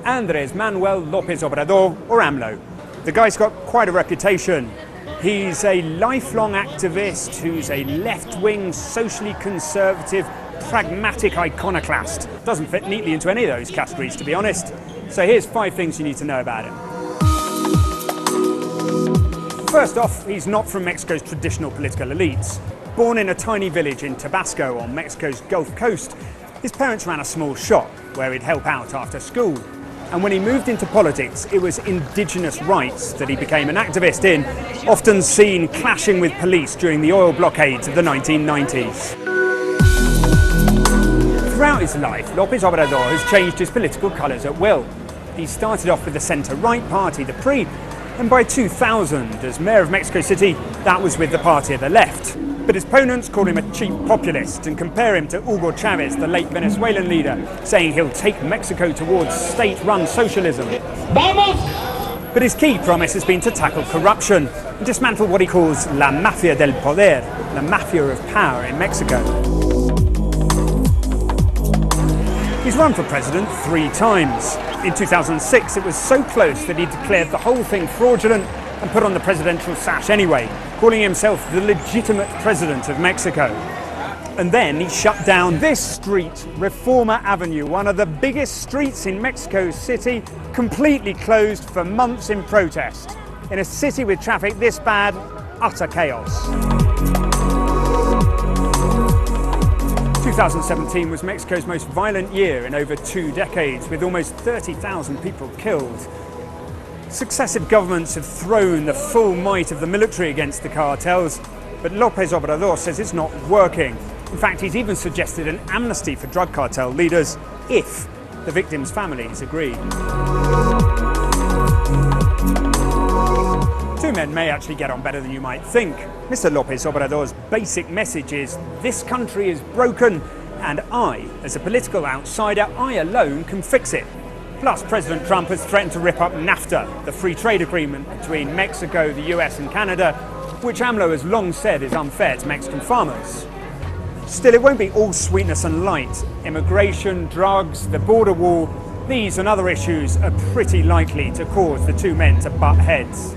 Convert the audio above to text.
Andrés Manuel Lopez Obrador, or Amlo. The guy's got quite a reputation. He's a lifelong activist who's a left-wing, socially conservative, pragmatic iconoclast. Doesn't fit neatly into any of those categories, to be honest. So here's 5 things you need to know about him. First off, he's not from Mexico's traditional political elites. Born in a tiny village in Tabasco on Mexico's Gulf Coast, his parents ran a small shop where he'd help out after school. And when he moved into politics, it was indigenous rights that he became an activist in, often seen clashing with police during the oil blockades of the 1990s. Throughout his life, Lopez Obrador has changed his political colours at will. He started off with the centre-right party, the PRI, and by 2000, as mayor of Mexico City, that was with the party of the left. But his opponents call him a cheap populist and compare him to Hugo Chavez, the late Venezuelan leader, saying he'll take Mexico towards state-run socialism. Vamos! But his key promise has been to tackle corruption and dismantle what he calls la mafia del poder, the mafia of power in Mexico. He's run for president 3 times. In 2006, it was so close that he declared the whole thing fraudulent and put on the presidential sash anyway, calling himself the legitimate president of Mexico. And then he shut down this street, Reforma Avenue, one of the biggest streets in Mexico City, completely closed for months in protest. In a city with traffic this bad, utter chaos. 2017 was Mexico's most violent year in over 2 decades, with almost 30,000 people killed. Successive governments have thrown the full might of the military against the cartels, but Lopez Obrador says it's not working. In fact, he's even suggested an amnesty for drug cartel leaders if the victims' families agree. 2 men may actually get on better than you might think. Mr. Lopez Obrador's basic message is, this country is broken, and I, as a political outsider, I alone can fix it. Plus, President Trump has threatened to rip up NAFTA, the free trade agreement between Mexico, the US and Canada, which Amlo has long said is unfair to Mexican farmers. Still, it won't be all sweetness and light. Immigration, drugs, the border wall, these and other issues are pretty likely to cause the 2 men to butt heads.